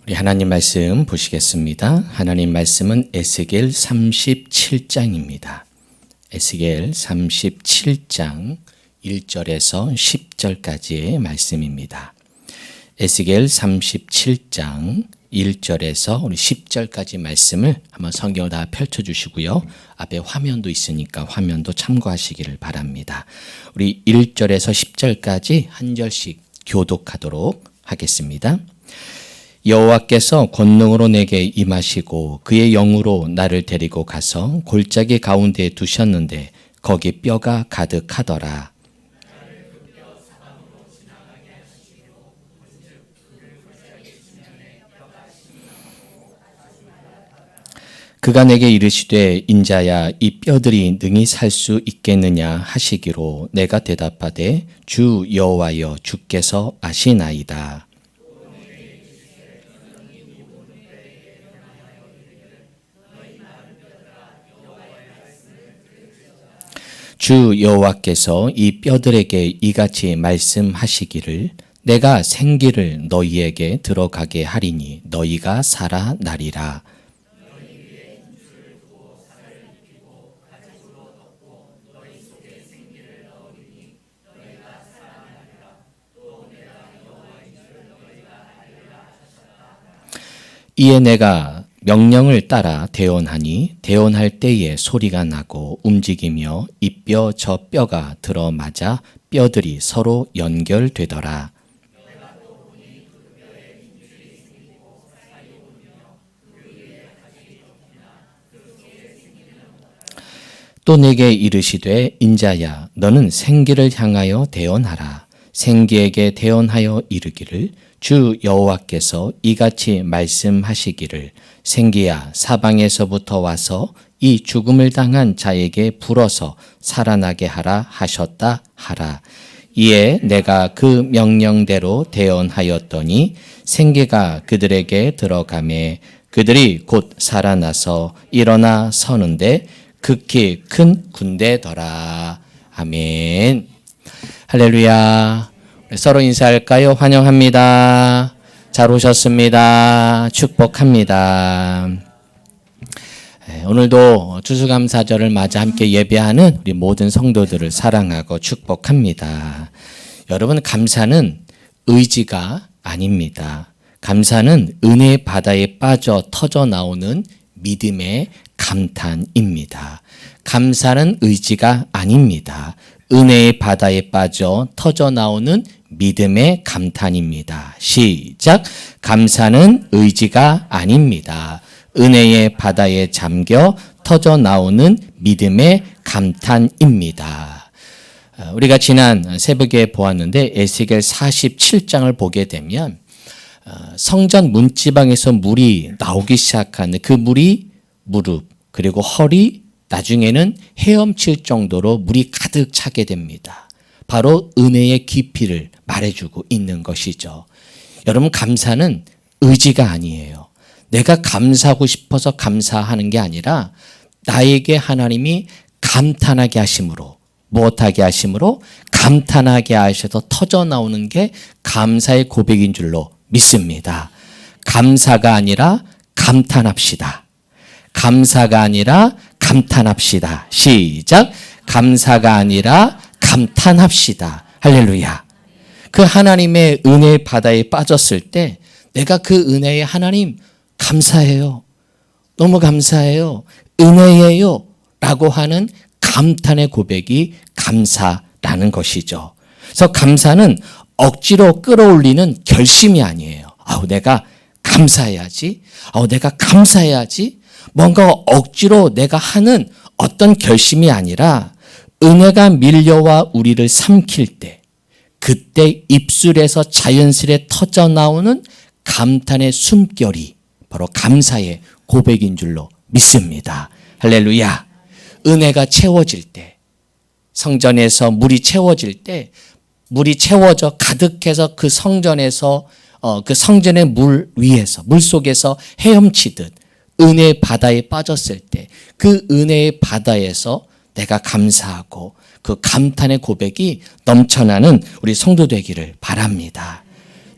우리 하나님 말씀 보시겠습니다. 하나님 말씀은 에스겔 37장입니다. 에스겔 37장 1절에서 10절까지의 말씀입니다. 에스겔 37장 1절에서 우리 10절까지 말씀을 한번 성경을 다 펼쳐주시고요. 앞에 화면도 있으니까 화면도 참고하시기를 바랍니다. 우리 1절에서 10절까지 한 절씩 교독하도록 하겠습니다. 여호와께서 권능으로 내게 임하시고 그의 영으로 나를 데리고 가서 골짜기 가운데에 두셨는데 거기 뼈가 가득하더라. 그가 내게 이르시되 인자야 이 뼈들이 능히 살 수 있겠느냐 하시기로 내가 대답하되 주 여호와여 주께서 아시나이다. 주 여호와께서 이 뼈들에게 이같이 말씀하시기를 내가 생기를 너희에게 들어가게 하리니 너희가 살아나리라. 이에 내가 명령을 따라 대언하니 대언할 때에 소리가 나고 움직이며 이 뼈 저 뼈가 들어맞아 뼈들이 서로 연결되더라. 또 내게 이르시되 인자야 너는 생기를 향하여 대언하라. 생기에게 대언하여 이르기를 주 여호와께서 이같이 말씀하시기를 생기야 사방에서부터 와서 이 죽음을 당한 자에게 불어서 살아나게 하라 하셨다 하라. 이에 내가 그 명령대로 대언하였더니 생기가 그들에게 들어가매 그들이 곧 살아나서 일어나 서는데 극히 큰 군대더라. 아멘. 할렐루야. 서로 인사할까요? 환영합니다. 잘 오셨습니다. 축복합니다. 오늘도 추수감사절을 맞아 함께 예배하는 우리 모든 성도들을 사랑하고 축복합니다. 여러분, 감사는 의지가 아닙니다. 감사는 은혜의 바다에 빠져 터져 나오는 믿음의 감탄입니다. 감사는 의지가 아닙니다. 은혜의 바다에 빠져 터져 나오는 믿음의 감탄입니다. 시작. 감사는 의지가 아닙니다. 은혜의 바다에 잠겨 터져 나오는 믿음의 감탄입니다. 우리가 지난 새벽에 보았는데 에스겔 47장을 보게 되면 성전 문지방에서 물이 나오기 시작하는 그 물이 무릎 그리고 허리 나중에는 헤엄칠 정도로 물이 가득 차게 됩니다. 바로 은혜의 깊이를 말해주고 있는 것이죠. 여러분, 감사는 의지가 아니에요. 내가 감사하고 싶어서 감사하는 게 아니라 나에게 하나님이 감탄하게 하심으로, 무엇하게 하심으로? 감탄하게 하셔서 터져 나오는 게 감사의 고백인 줄로 믿습니다. 감사가 아니라 감탄합시다. 감사가 아니라 감탄합시다. 시작. 감사가 아니라 감탄합시다. 할렐루야. 그 하나님의 은혜의 바다에 빠졌을 때 내가 그 은혜에 하나님 감사해요. 너무 감사해요. 은혜예요. 라고 하는 감탄의 고백이 감사라는 것이죠. 그래서 감사는 억지로 끌어올리는 결심이 아니에요. 내가 감사해야지. 내가 감사해야지. 뭔가 억지로 내가 하는 어떤 결심이 아니라 은혜가 밀려와 우리를 삼킬 때 그때 입술에서 자연스레 터져 나오는 감탄의 숨결이 바로 감사의 고백인 줄로 믿습니다. 할렐루야. 은혜가 채워질 때 성전에서 물이 채워질 때 물이 채워져 가득해서 그 성전에서 그 성전의 물 위에서 물 속에서 헤엄치듯 은혜의 바다에 빠졌을 때 그 은혜의 바다에서 내가 감사하고 그 감탄의 고백이 넘쳐나는 우리 성도 되기를 바랍니다.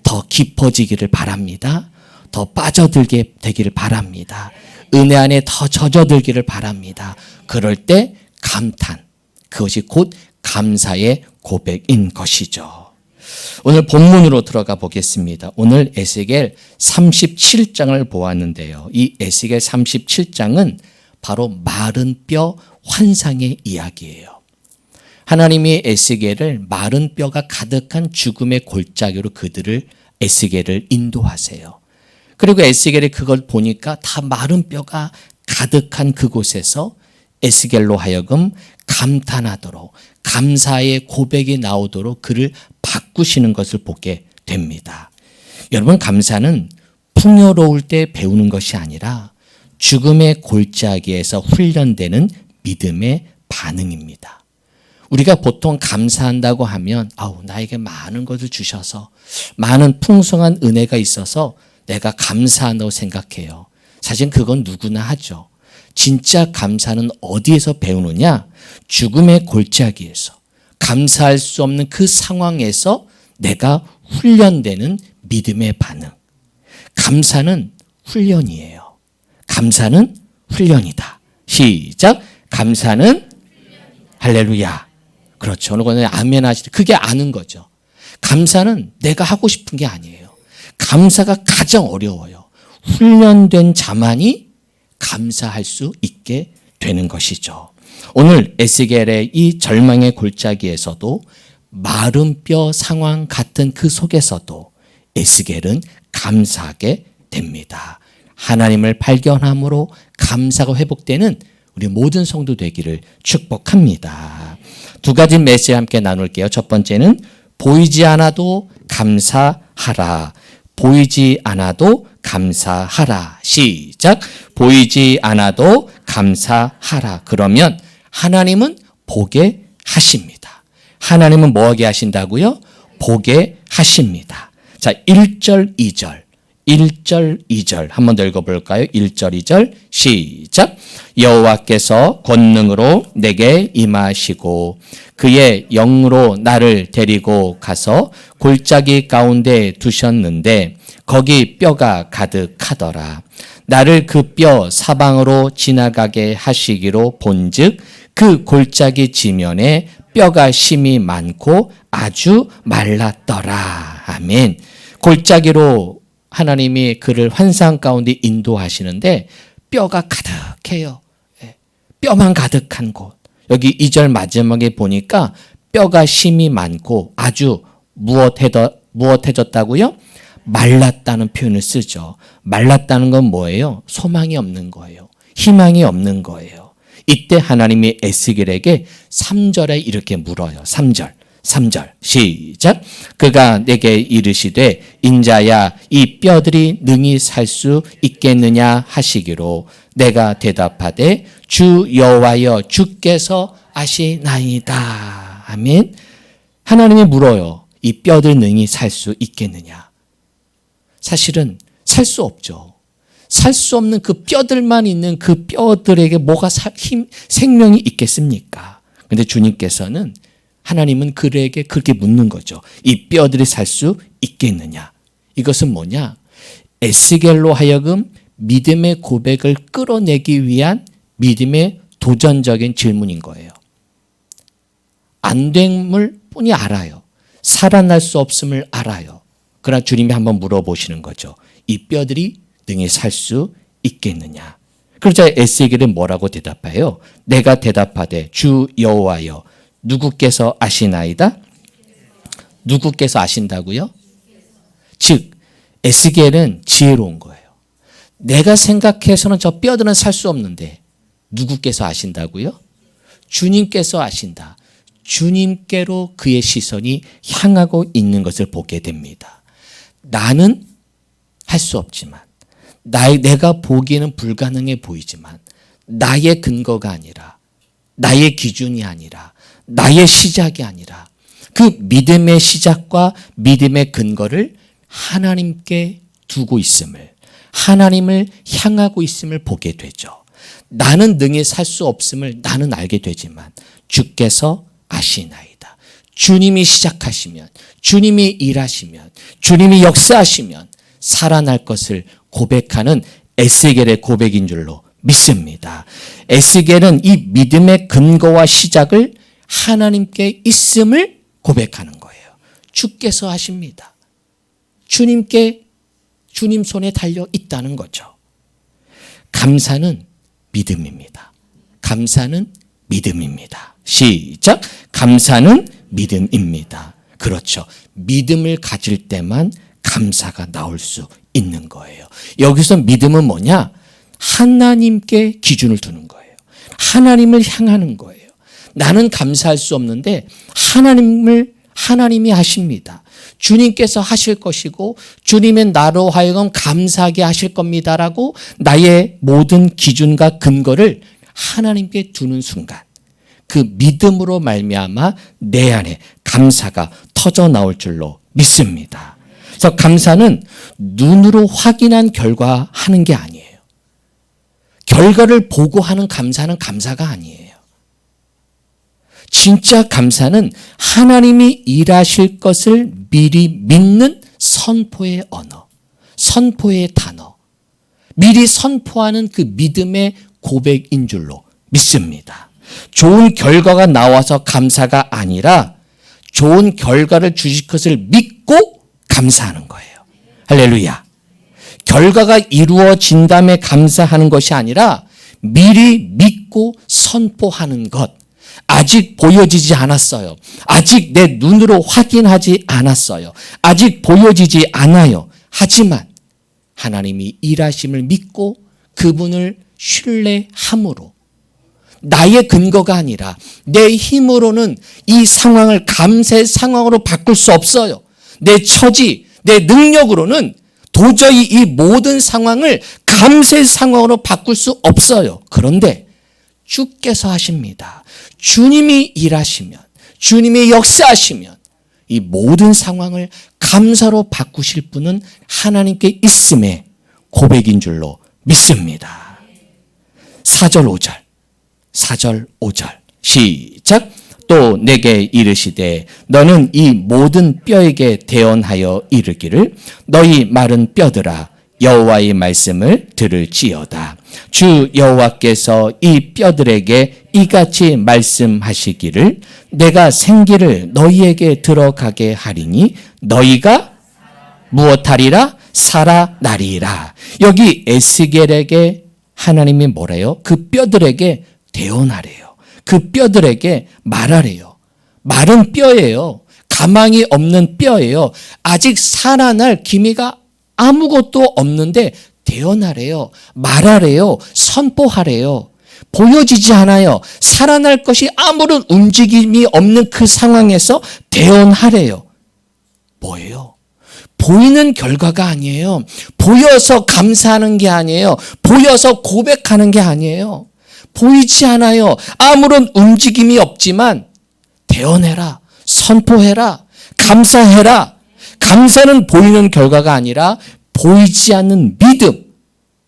더 깊어지기를 바랍니다. 더 빠져들게 되기를 바랍니다. 은혜 안에 더 젖어들기를 바랍니다. 그럴 때 감탄, 그것이 곧 감사의 고백인 것이죠. 오늘 본문으로 들어가 보겠습니다. 오늘 에스겔 37장을 보았는데요. 이 에스겔 37장은 바로 마른 뼈 환상의 이야기예요. 하나님이 에스겔을 마른 뼈가 가득한 죽음의 골짜기로 에스겔을 인도하세요. 그리고 에스겔이 그걸 보니까 다 마른 뼈가 가득한 그곳에서 에스겔로 하여금 감탄하도록 감사의 고백이 나오도록 그를 바꾸시는 것을 보게 됩니다. 여러분, 감사는 풍요로울 때 배우는 것이 아니라 죽음의 골짜기에서 훈련되는 믿음의 반응입니다. 우리가 보통 감사한다고 하면 나에게 많은 것을 주셔서 많은 풍성한 은혜가 있어서 내가 감사한다고 생각해요. 사실 그건 누구나 하죠. 진짜 감사는 어디에서 배우느냐? 죽음의 골짜기에서, 감사할 수 없는 그 상황에서 내가 훈련되는 믿음의 반응. 감사는 훈련이에요. 감사는 훈련이다. 시작. 감사는 할렐루야. 그렇죠. 오늘 아멘 하시죠. 그게 아는 거죠. 감사는 내가 하고 싶은 게 아니에요. 감사가 가장 어려워요. 훈련된 자만이 감사할 수 있게 되는 것이죠. 오늘 에스겔의 이 절망의 골짜기에서도 마른 뼈 상황 같은 그 속에서도 에스겔은 감사하게 됩니다. 하나님을 발견함으로 감사가 회복되는 우리 모든 성도 되기를 축복합니다. 두 가지 메시지 함께 나눌게요. 첫 번째는 보이지 않아도 감사하라. 보이지 않아도 감사하라. 시작. 보이지 않아도 감사하라. 그러면 하나님은 보게 하십니다. 하나님은 뭐하게 하신다고요? 보게 하십니다. 자, 1절, 2절. 1절, 2절 한 번 더 읽어볼까요? 1절, 2절 시작. 여호와께서 권능으로 내게 임하시고 그의 영으로 나를 데리고 가서 골짜기 가운데 두셨는데 거기 뼈가 가득하더라. 나를 그 뼈 사방으로 지나가게 하시기로 본즉 그 골짜기 지면에 뼈가 심이 많고 아주 말랐더라. 아멘. 골짜기로 하나님이 그를 환상 가운데 인도하시는데 뼈가 가득해요. 뼈만 가득한 곳. 여기 2절 마지막에 보니까 뼈가 심이 많고 아주 무엇해졌다고요? 말랐다는 표현을 쓰죠. 말랐다는 건 뭐예요? 소망이 없는 거예요. 희망이 없는 거예요. 이때 하나님이 에스겔에게 3절에 이렇게 물어요. 3절 시작. 그가 내게 이르시되 인자야 이 뼈들이 능히 살 수 있겠느냐 하시기로 내가 대답하되 주 여호와여 주께서 아시나이다. 아멘. 하나님이 물어요. 이 뼈들 능히 살 수 있겠느냐. 사실은 살 수 없죠. 살 수 없는 그 뼈들만 있는 그 뼈들에게 뭐가 생명이 있겠습니까? 근데 주님께서는 하나님은 그에게 그렇게 묻는 거죠. 이 뼈들이 살 수 있겠느냐? 이것은 뭐냐? 에스겔로 하여금 믿음의 고백을 끌어내기 위한 믿음의 도전적인 질문인 거예요. 안 됨을 뿐이 알아요. 살아날 수 없음을 알아요. 그러나 주님이 한번 물어보시는 거죠. 이 뼈들이 능히 살 수 있겠느냐? 그러자 에스겔은 뭐라고 대답해요? 내가 대답하되 주 여호와여 누구께서 아시나이다? 누구께서 아신다고요? 즉 에스겔은 지혜로운 거예요. 내가 생각해서는 저 뼈들은 살 수 없는데 누구께서 아신다고요? 주님께서 아신다. 주님께로 그의 시선이 향하고 있는 것을 보게 됩니다. 나는 할 수 없지만 내가 보기에는 불가능해 보이지만 나의 근거가 아니라 나의 기준이 아니라 나의 시작이 아니라 그 믿음의 시작과 믿음의 근거를 하나님께 두고 있음을, 하나님을 향하고 있음을 보게 되죠. 나는 능히 살 수 없음을 나는 알게 되지만 주께서 아시나이다. 주님이 시작하시면, 주님이 일하시면, 주님이 역사하시면 살아날 것을 고백하는 에스겔의 고백인 줄로 믿습니다. 에스겔은 이 믿음의 근거와 시작을 하나님께 있음을 고백하는 거예요. 주께서 하십니다. 주님 손에 달려 있다는 거죠. 감사는 믿음입니다. 감사는 믿음입니다. 시작. 감사는 믿음입니다. 그렇죠. 믿음을 가질 때만 감사가 나올 수 있는 거예요. 여기서 믿음은 뭐냐? 하나님께 기준을 두는 거예요. 하나님을 향하는 거예요. 나는 감사할 수 없는데 하나님이 하십니다. 주님께서 하실 것이고 주님은 나로 하여금 감사하게 하실 겁니다라고 나의 모든 기준과 근거를 하나님께 두는 순간 그 믿음으로 말미암아 내 안에 감사가 터져 나올 줄로 믿습니다. 그래서 감사는 눈으로 확인한 결과 하는 게 아니에요. 결과를 보고 하는 감사는 감사가 아니에요. 진짜 감사는 하나님이 일하실 것을 미리 믿는 선포의 언어, 선포의 단어, 미리 선포하는 그 믿음의 고백인 줄로 믿습니다. 좋은 결과가 나와서 감사가 아니라 좋은 결과를 주실 것을 믿고 감사하는 거예요. 할렐루야. 결과가 이루어진 다음에 감사하는 것이 아니라 미리 믿고 선포하는 것. 아직 보여지지 않았어요. 아직 내 눈으로 확인하지 않았어요. 아직 보여지지 않아요. 하지만 하나님이 일하심을 믿고 그분을 신뢰함으로 나의 근거가 아니라 내 힘으로는 이 상황을 감사의 상황으로 바꿀 수 없어요. 내 처지, 내 능력으로는 도저히 이 모든 상황을 감사의 상황으로 바꿀 수 없어요. 그런데 주께서 하십니다. 주님이 일하시면, 주님이 역사하시면 이 모든 상황을 감사로 바꾸실 분은 하나님께 있음의 고백인 줄로 믿습니다. 4절 5절 4절 5절 시작. 또 내게 이르시되 너는 이 모든 뼈에게 대언하여 이르기를 너희 마른 뼈들아 여호와의 말씀을 들을지어다. 주 여호와께서 이 뼈들에게 이같이 말씀하시기를 내가 생기를 너희에게 들어가게 하리니 너희가 무엇하리라? 살아나리라. 여기 에스겔에게 하나님이 뭐래요? 그 뼈들에게 대언하래요. 그 뼈들에게 말하래요. 마른 뼈예요. 가망이 없는 뼈예요. 아직 살아날 기미가 아무것도 없는데 대언하래요. 말하래요. 선포하래요. 보여지지 않아요. 살아날 것이 아무런 움직임이 없는 그 상황에서 대언하래요. 뭐예요? 보이는 결과가 아니에요. 보여서 감사하는 게 아니에요. 보여서 고백하는 게 아니에요. 보이지 않아요. 아무런 움직임이 없지만 대언해라. 선포해라. 감사해라. 감사는 보이는 결과가 아니라 보이지 않는 믿음.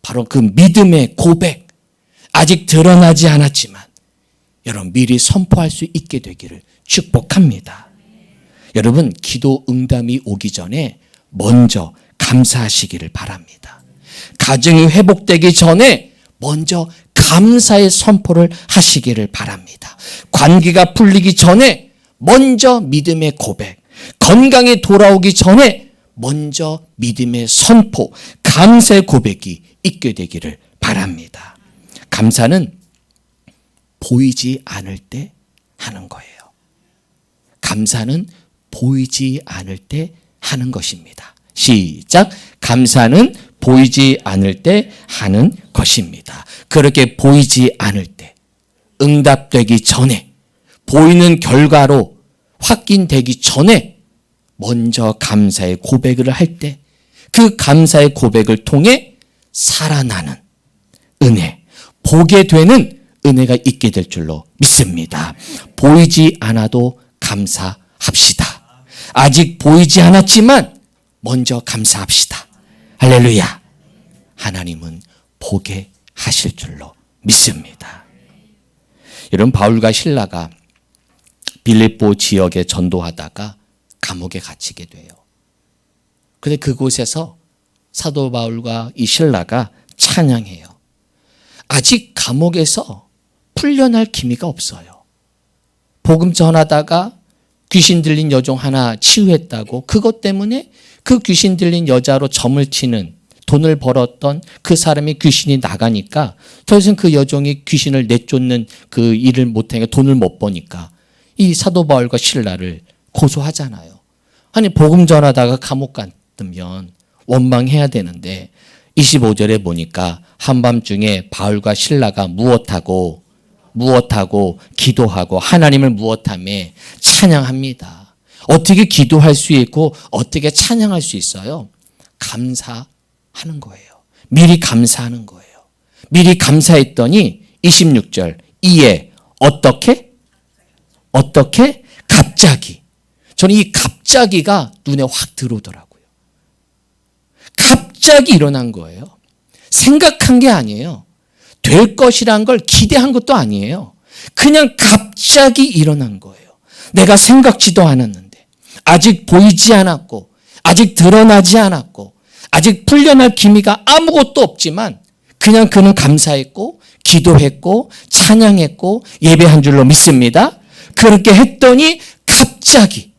바로 그 믿음의 고백. 아직 드러나지 않았지만 여러분 미리 선포할 수 있게 되기를 축복합니다. 여러분 기도 응답이 오기 전에 먼저 감사하시기를 바랍니다. 가정이 회복되기 전에 먼저 감사의 선포를 하시기를 바랍니다. 관계가 풀리기 전에 먼저 믿음의 고백, 건강이 돌아오기 전에 먼저 믿음의 선포, 감사의 고백이 있게 되기를 바랍니다. 감사는 보이지 않을 때 하는 거예요. 감사는 보이지 않을 때 하는 것입니다. 시작. 감사는 보이지 않을 때 하는 것입니다. 그렇게 보이지 않을 때, 응답되기 전에, 보이는 결과로 확인되기 전에 먼저 감사의 고백을 할 때, 그 감사의 고백을 통해 살아나는 은혜, 보게 되는 은혜가 있게 될 줄로 믿습니다. 보이지 않아도 감사합시다. 아직 보이지 않았지만 먼저 감사합시다. 할렐루야. 하나님은 보게 하실 줄로 믿습니다. 여러분 바울과 실라가 빌립보 지역에 전도하다가 감옥에 갇히게 돼요. 그런데 그곳에서 사도 바울과 이 신라가 찬양해요. 아직 감옥에서 풀려날 기미가 없어요. 복음 전하다가 귀신 들린 여종 하나 치유했다고 그것 때문에 그 귀신 들린 여자로 점을 치는 돈을 벌었던 그 사람이 귀신이 나가니까 더 이상 그 여종이 귀신을 내쫓는 그 일을 못하니까 돈을 못 버니까 이 사도 바울과 신라를 고소하잖아요. 아니 복음 전하다가 감옥 갔으면 원망해야 되는데 25절에 보니까 한밤중에 바울과 신라가 무엇하고 기도하고 하나님을 무엇하며 찬양합니다. 어떻게 기도할 수 있고 어떻게 찬양할 수 있어요? 감사하는 거예요. 미리 감사하는 거예요. 미리 감사했더니 26절 이에 어떻게? 갑자기. 저는 이 갑자기가 눈에 확 들어오더라고요. 갑자기 일어난 거예요. 생각한 게 아니에요. 될 것이란 걸 기대한 것도 아니에요. 그냥 갑자기 일어난 거예요. 내가 생각지도 않았는데 아직 보이지 않았고 아직 드러나지 않았고 아직 풀려날 기미가 아무것도 없지만 그냥 그는 감사했고 기도했고 찬양했고 예배한 줄로 믿습니다. 그렇게 했더니 갑자기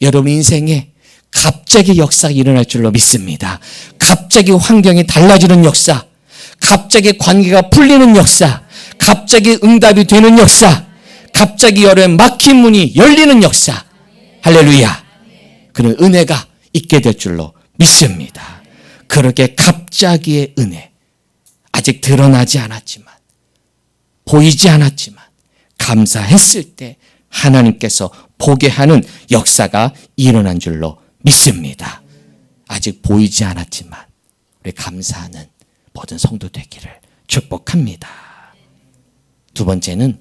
여러분 인생에 갑자기 역사가 일어날 줄로 믿습니다. 갑자기 환경이 달라지는 역사, 갑자기 관계가 풀리는 역사, 갑자기 응답이 되는 역사, 갑자기 여러분 막힌 문이 열리는 역사. 할렐루야. 그런 은혜가 있게 될 줄로 믿습니다. 그렇게 갑자기의 은혜, 아직 드러나지 않았지만 보이지 않았지만 감사했을 때 하나님께서 보게 하는 역사가 일어난 줄로 믿습니다. 아직 보이지 않았지만 우리 감사하는 모든 성도 되기를 축복합니다. 두 번째는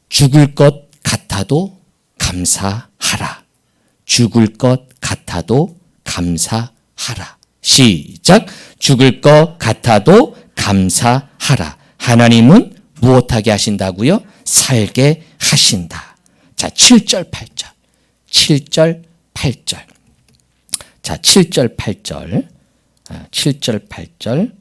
죽을 것 같아도 감사하라. 죽을 것 같아도 감사하라. 시작. 죽을 것 같아도 감사하라. 하나님은 무엇하게 하신다고요? 살게 하신다. 자, 7절, 8절. 7절, 8절. 자, 7절, 8절. 7절, 8절.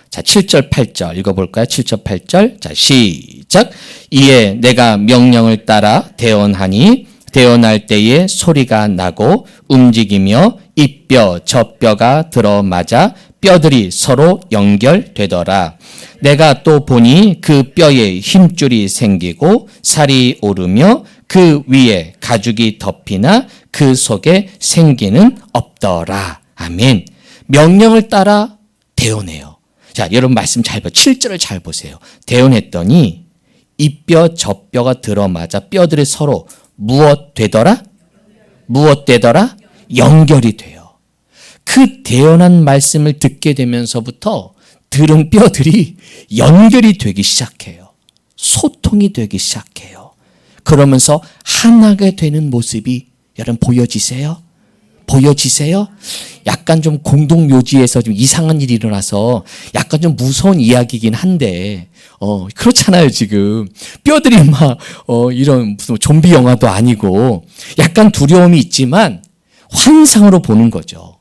자, 7절, 8절 읽어볼까요? 7절, 8절. 자, 시작. 이에 내가 명령을 따라 대언하니 대언할 때에 소리가 나고 움직이며 이 뼈 저 뼈가 들어맞아 뼈들이 서로 연결되더라. 내가 또 보니 그 뼈에 힘줄이 생기고 살이 오르며 그 위에 가죽이 덮이나 그 속에 생기는 없더라. 아멘. 명령을 따라 대언해요. 자, 여러분 말씀 잘 봐. 7절을 잘 보세요. 대언했더니 이 뼈 저 뼈가 들어맞아 뼈들이 서로 무엇 되더라? 연결이 돼요. 그 대언한 말씀을 듣게 되면서부터 들은 뼈들이 연결이 되기 시작해요. 소통이 되기 시작해요. 그러면서 하나가 되는 모습이 여러분 보여지세요? 약간 좀 공동묘지에서 좀 이상한 일이 일어나서 약간 좀 무서운 이야기이긴 한데, 그렇잖아요, 지금. 뼈들이 이런 무슨 좀비 영화도 아니고 약간 두려움이 있지만 환상으로 보는 거죠.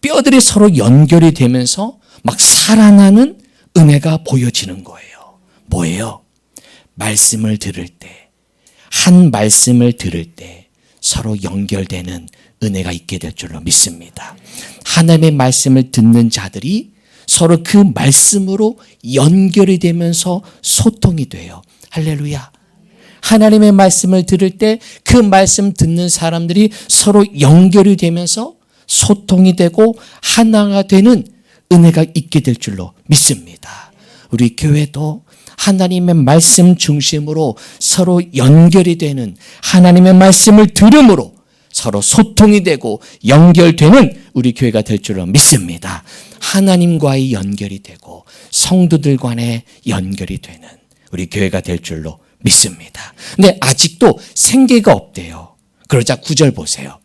뼈들이 서로 연결이 되면서 막 살아나는 은혜가 보여지는 거예요. 뭐예요? 말씀을 들을 때, 한 말씀을 들을 때 서로 연결되는 은혜가 있게 될 줄로 믿습니다. 하나님의 말씀을 듣는 자들이 서로 그 말씀으로 연결이 되면서 소통이 돼요. 할렐루야. 하나님의 말씀을 들을 때 그 말씀 듣는 사람들이 서로 연결이 되면서 소통이 되고 하나가 되는 은혜가 있게 될 줄로 믿습니다. 우리 교회도 하나님의 말씀 중심으로 서로 연결이 되는 하나님의 말씀을 들음으로 서로 소통이 되고 연결되는 우리 교회가 될 줄로 믿습니다. 하나님과의 연결이 되고 성도들 간의 연결이 되는 우리 교회가 될 줄로 믿습니다. 근데 아직도 생계가 없대요. 그러자 9절 보세요.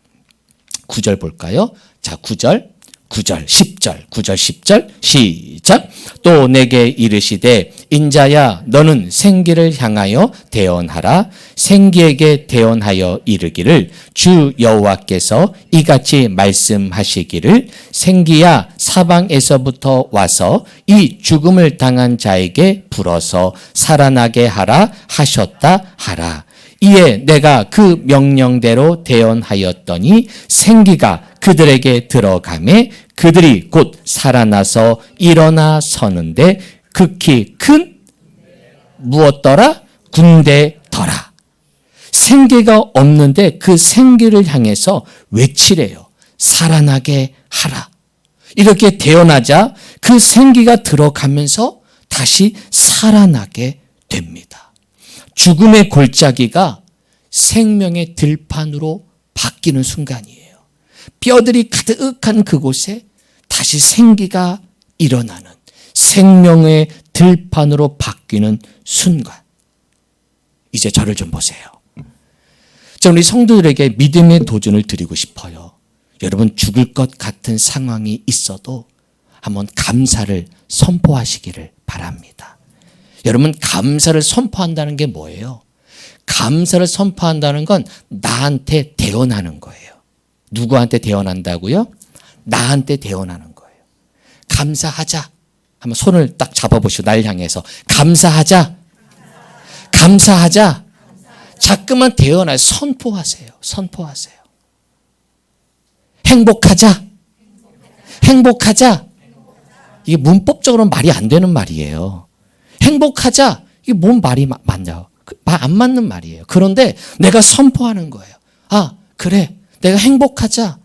9절 볼까요? 자, 9절 9절, 10절, 9절, 10절, 시작. 또 내게 이르시되 인자야 너는 생기를 향하여 대언하라. 생기에게 대언하여 이르기를 주 여호와께서 이같이 말씀하시기를 생기야 사방에서부터 와서 이 죽음을 당한 자에게 불어서 살아나게 하라 하셨다 하라. 이에 내가 그 명령대로 대언하였더니 생기가 그들에게 들어가매 그들이 곧 살아나서 일어나 서는데 극히 큰 무엇더라? 군대더라. 생기가 없는데 그 생기를 향해서 외치래요. 살아나게 하라. 이렇게 대언하자 그 생기가 들어가면서 다시 살아나게 됩니다. 죽음의 골짜기가 생명의 들판으로 바뀌는 순간이에요. 뼈들이 가득한 그곳에 다시 생기가 일어나는 생명의 들판으로 바뀌는 순간. 이제 저를 좀 보세요. 저는 우리 성도들에게 믿음의 도전을 드리고 싶어요. 여러분 죽을 것 같은 상황이 있어도 한번 감사를 선포하시기를 바랍니다. 여러분 감사를 선포한다는 게 뭐예요? 감사를 선포한다는 건 나한테 대언하는 거예요. 누구한테 대언한다고요? 나한테 대언하는 거예요. 감사하자. 한번 손을 딱 잡아보시고 날 향해서 감사하자. 감사하자. 자꾸만 대언하세요. 선포하세요. 선포하세요. 행복하자. 행복하자. 이게 문법적으로는 말이 안 되는 말이에요. 행복하자. 이게 뭔 말이 맞냐? 말 안 맞는 말이에요. 그런데 내가 선포하는 거예요. 아, 그래. 내가 행복하자.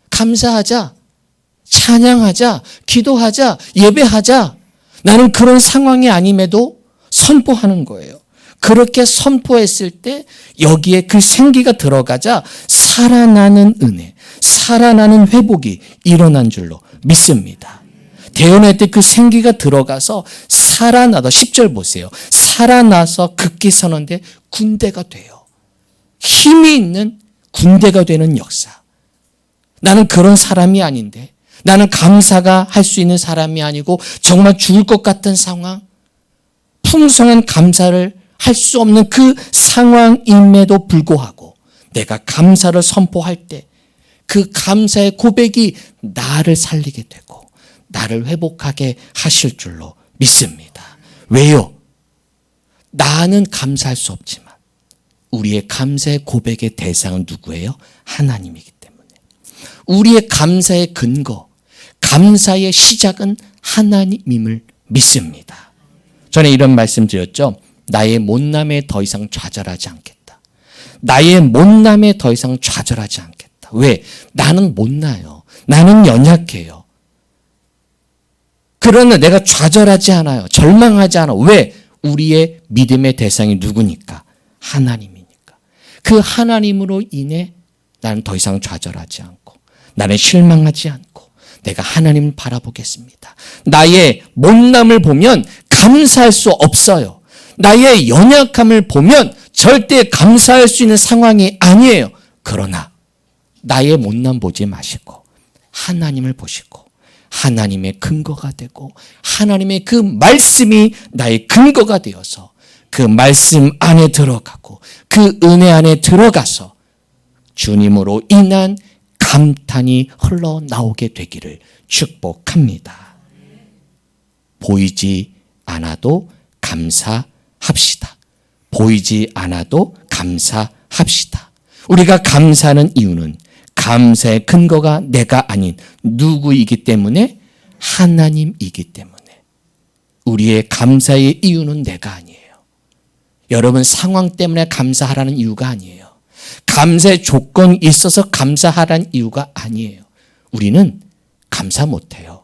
감사하자. 찬양하자. 기도하자. 예배하자. 나는 그런 상황이 아님에도 선포하는 거예요. 그렇게 선포했을 때 여기에 그 생기가 들어가자 살아나는 은혜, 살아나는 회복이 일어난 줄로 믿습니다. 대언할 때 그 생기가 들어가서 살아나다 10절 보세요. 살아나서 극기 서는데 군대가 돼요. 힘이 있는 군대가 되는 역사. 나는 그런 사람이 아닌데 나는 감사가 할 수 있는 사람이 아니고 정말 죽을 것 같은 상황, 풍성한 감사를 할 수 없는 그 상황임에도 불구하고 내가 감사를 선포할 때 그 감사의 고백이 나를 살리게 되고 나를 회복하게 하실 줄로 믿습니다. 왜요? 나는 감사할 수 없지만 우리의 감사의 고백의 대상은 누구예요? 하나님이기 때문에. 우리의 감사의 근거, 감사의 시작은 하나님임을 믿습니다. 전에 이런 말씀 드렸죠. 나의 못남에 더 이상 좌절하지 않겠다. 나의 못남에 더 이상 좌절하지 않겠다. 왜? 나는 못나요. 나는 연약해요. 그러나 내가 좌절하지 않아요. 절망하지 않아. 왜? 우리의 믿음의 대상이 누구니까? 하나님이니까. 그 하나님으로 인해 나는 더 이상 좌절하지 않고 나는 실망하지 않고 내가 하나님을 바라보겠습니다. 나의 못남을 보면 감사할 수 없어요. 나의 연약함을 보면 절대 감사할 수 있는 상황이 아니에요. 그러나 나의 못남 보지 마시고 하나님을 보시고 하나님의 근거가 되고 하나님의 그 말씀이 나의 근거가 되어서 그 말씀 안에 들어가고 그 은혜 안에 들어가서 주님으로 인한 감탄이 흘러나오게 되기를 축복합니다. 보이지 않아도 감사합시다. 보이지 않아도 감사합시다. 우리가 감사하는 이유는 감사의 근거가 내가 아닌 누구이기 때문에 하나님이기 때문에 우리의 감사의 이유는 내가 아니에요. 여러분 상황 때문에 감사하라는 이유가 아니에요. 감사의 조건이 있어서 감사하라는 이유가 아니에요. 우리는 감사 못해요.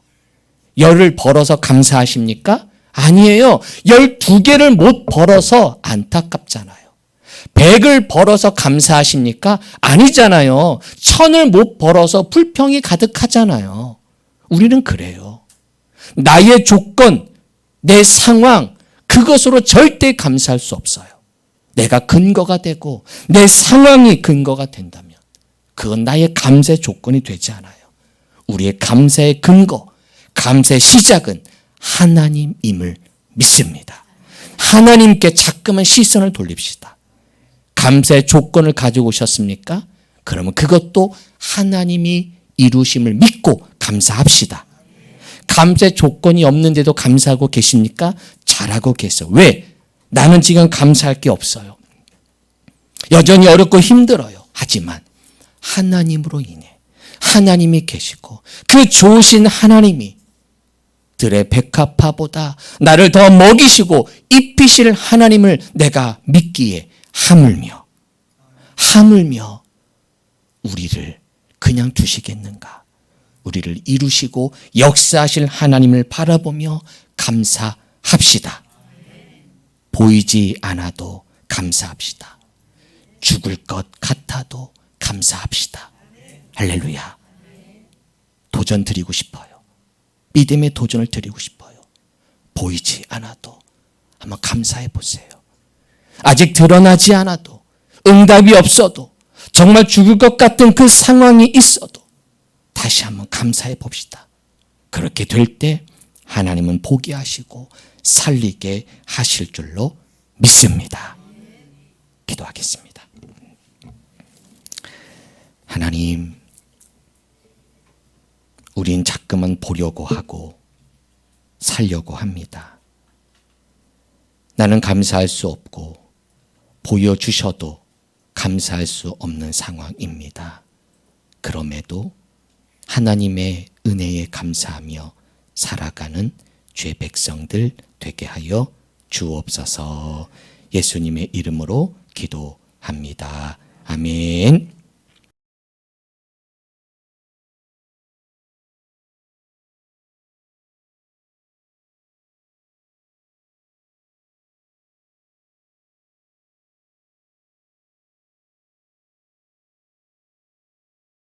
열을 벌어서 감사하십니까? 아니에요. 12개를 못 벌어서 안타깝잖아요. 100을 벌어서 감사하십니까? 아니잖아요. 1000을 못 벌어서 불평이 가득하잖아요. 우리는 그래요. 나의 조건, 내 상황, 그것으로 절대 감사할 수 없어요. 내가 근거가 되고 내 상황이 근거가 된다면 그건 나의 감사의 조건이 되지 않아요. 우리의 감사의 근거, 감사의 시작은 하나님임을 믿습니다. 하나님께 자꾸만 시선을 돌립시다. 감사의 조건을 가지고 오셨습니까? 그러면 그것도 하나님이 이루심을 믿고 감사합시다. 감사의 조건이 없는데도 감사하고 계십니까? 잘하고 계세요. 왜? 나는 지금 감사할 게 없어요. 여전히 어렵고 힘들어요. 하지만 하나님으로 인해 하나님이 계시고 그 좋으신 하나님이 들의 백합화보다 나를 더 먹이시고 입히실 하나님을 내가 믿기에 하물며 우리를 그냥 두시겠는가? 우리를 이루시고 역사하실 하나님을 바라보며 감사합시다. 보이지 않아도 감사합시다. 죽을 것 같아도 감사합시다. 할렐루야. 도전 드리고 싶어요. 믿음의 도전을 드리고 싶어요. 보이지 않아도 한번 감사해 보세요. 아직 드러나지 않아도, 응답이 없어도, 정말 죽을 것 같은 그 상황이 있어도 다시 한번 감사해 봅시다. 그렇게 될 때 하나님은 포기하시고 살리게 하실 줄로 믿습니다. 기도하겠습니다. 하나님, 우린 자꾸만 보려고 하고 살려고 합니다. 나는 감사할 수 없고 보여주셔도 감사할 수 없는 상황입니다. 그럼에도 하나님의 은혜에 감사하며 살아가는 죄 백성들 되게 하여 주옵소서. 예수님의 이름으로 기도합니다. 아멘.